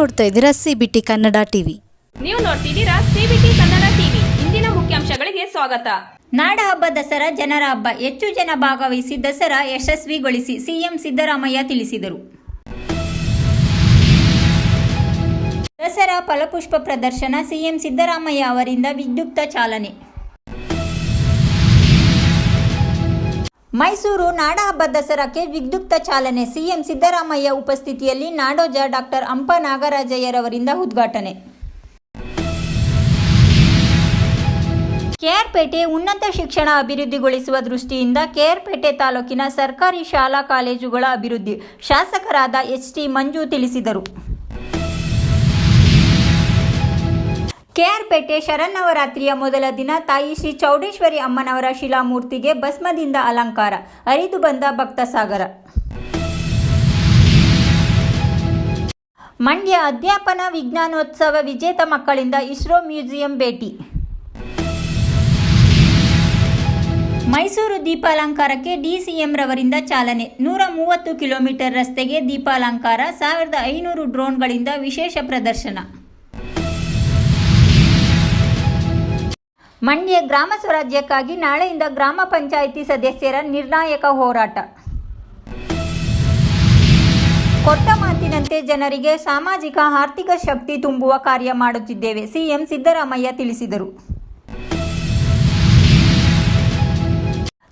ನೋಡ್ತಾ ಇದ್ದೀರಾ CBT Kannada TV. ನೀವು ನೋಡ್ತಿದ್ದೀರಾ ಸಿಬಿಟಿ ಕನ್ನಡ ಟಿವಿ. ಇಂದಿನ ಮುಖ್ಯಾಂಶಗಳಿಗೆ ಸ್ವಾಗತ. ನಾಡ ಹಬ್ಬ ದಸರಾ ಜನರ ಹಬ್ಬ. ಹೆಚ್ಚು ಜನ ಭಾಗವಹಿಸಿ ದಸರಾ ಯಶಸ್ವಿಗೊಳಿಸಿ ಸಿಎಂ ಸಿದ್ದರಾಮಯ್ಯ ತಿಳಿಸಿದರು. ದಸರಾ ಫಲಪುಷ್ಪ ಪ್ರದರ್ಶನ ಸಿಎಂ ಸಿದ್ದರಾಮಯ್ಯ ಅವರಿಂದ ವಿದ್ಯುಕ್ತ ಚಾಲನೆ. ಮೈಸೂರು ನಾಡಹಬ್ಬ ದಸರಾಕ್ಕೆ ವಿದ್ಯುಕ್ತ ಚಾಲನೆ. ಸಿಎಂ ಸಿದ್ದರಾಮಯ್ಯ ಉಪಸ್ಥಿತಿಯಲ್ಲಿ ನಾಡೋಜ ಡಾಕ್ಟರ್ ಅಂಪ ನಾಗರಾಜಯ್ಯರವರಿಂದ ಉದ್ಘಾಟನೆ. ಕೆಆರ್ಪೇಟೆ ಉನ್ನತ ಶಿಕ್ಷಣ ಅಭಿವೃದ್ಧಿಗೊಳಿಸುವ ದೃಷ್ಟಿಯಿಂದ ಕೆಆರ್ಪೇಟೆ ತಾಲೂಕಿನ ಸರ್ಕಾರಿ ಶಾಲಾ ಕಾಲೇಜುಗಳ ಅಭಿವೃದ್ಧಿ ಶಾಸಕರಾದ ಎಚ್.ಟಿ. ಮಂಜು ತಿಳಿಸಿದರು. ಕೆಆರ್ಪೇಟೆ ಶರನ್ನವರಾತ್ರಿಯ ಮೊದಲ ದಿನ ತಾಯಿ ಶ್ರೀ ಚೌಡೇಶ್ವರಿ ಅಮ್ಮನವರ ಶಿಲಾಮೂರ್ತಿಗೆ ಭಸ್ಮದಿಂದ ಅಲಂಕಾರ, ಹರಿದು ಬಂದ ಭಕ್ತ ಸಾಗರ. ಮಂಡ್ಯ ಅಧ್ಯಾಪನ ವಿಜ್ಞಾನೋತ್ಸವ ವಿಜೇತ ಮಕ್ಕಳಿಂದ ಇಸ್ರೋ ಮ್ಯೂಸಿಯಂ ಭೇಟಿ. ಮೈಸೂರು ದೀಪಾಲಂಕಾರಕ್ಕೆ ಡಿಸಿಎಂ ರವರಿಂದ ಚಾಲನೆ. 130 ಕಿಲೋಮೀಟರ್ ರಸ್ತೆಗೆ ದೀಪಾಲಂಕಾರ, 1500 ಡ್ರೋನ್ಗಳಿಂದ ವಿಶೇಷ ಪ್ರದರ್ಶನ. ಮಂಡ್ಯ ಗ್ರಾಮ ಸ್ವರಾಜ್ಯಕ್ಕಾಗಿ ನಾಳೆಯಿಂದ ಗ್ರಾಮ ಪಂಚಾಯಿತಿ ಸದಸ್ಯರ ನಿರ್ಣಾಯಕ ಹೋರಾಟ. ಕೊಟ್ಟ ಮಾತಿನಂತೆ ಜನರಿಗೆ ಸಾಮಾಜಿಕ ಆರ್ಥಿಕ ಶಕ್ತಿ ತುಂಬುವ ಕಾರ್ಯ ಮಾಡುತ್ತಿದ್ದೇವೆ, ಸಿಎಂ ಸಿದ್ದರಾಮಯ್ಯ ತಿಳಿಸಿದರು.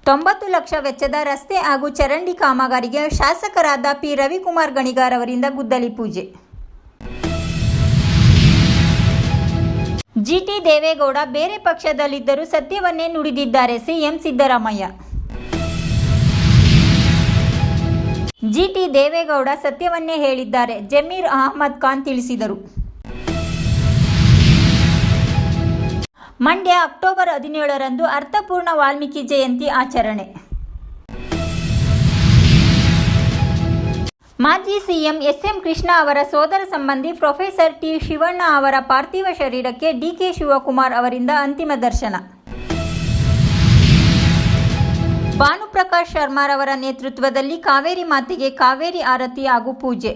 90 ಲಕ್ಷ ವೆಚ್ಚದ ರಸ್ತೆ ಹಾಗೂ ಚರಂಡಿ ಕಾಮಗಾರಿಗೆ ಶಾಸಕರಾದ ಪಿ. ರವಿಕುಮಾರ್ ಗಣಿಗಾರ್ ಅವರಿಂದ ಗುದ್ದಲಿ ಪೂಜೆ. ಜಿಟಿ ದೇವೇಗೌಡ ಬೇರೆ ಪಕ್ಷದಲ್ಲಿದ್ದರೂ ಸತ್ಯವನ್ನೇ ನುಡಿದಿದ್ದಾರೆ, ಸಿಎಂ ಸಿದ್ದರಾಮಯ್ಯ. ಜಿಟಿ ದೇವೇಗೌಡ ಸತ್ಯವನ್ನೇ ಹೇಳಿದ್ದಾರೆ, ಜಮೀರ್ ಅಹಮದ್ ಖಾನ್ ತಿಳಿಸಿದರು. ಮಂಡ್ಯ ಅಕ್ಟೋಬರ್ 17ರಂದು ಅರ್ಥಪೂರ್ಣ ವಾಲ್ಮೀಕಿ ಜಯಂತಿ ಆಚರಣೆ. ಮಾಜಿ ಸಿಎಂ ಎಸ್.ಎಂ. ಕೃಷ್ಣ ಅವರ ಸೋದರ ಸಂಬಂಧಿ ಪ್ರೊಫೆಸರ್ ಟಿ. ಶಿವಣ್ಣ ಅವರ ಪಾರ್ಥಿವ ಶರೀರಕ್ಕೆ ಡಿಕೆ ಶಿವಕುಮಾರ್ ಅವರಿಂದ ಅಂತಿಮ ದರ್ಶನ. ಭಾನುಪ್ರಕಾಶ್ ಶರ್ಮಾರವರ ನೇತೃತ್ವದಲ್ಲಿ ಕಾವೇರಿ ಮಾತೆಗೆ ಕಾವೇರಿ ಆರತಿ ಹಾಗೂ ಪೂಜೆ.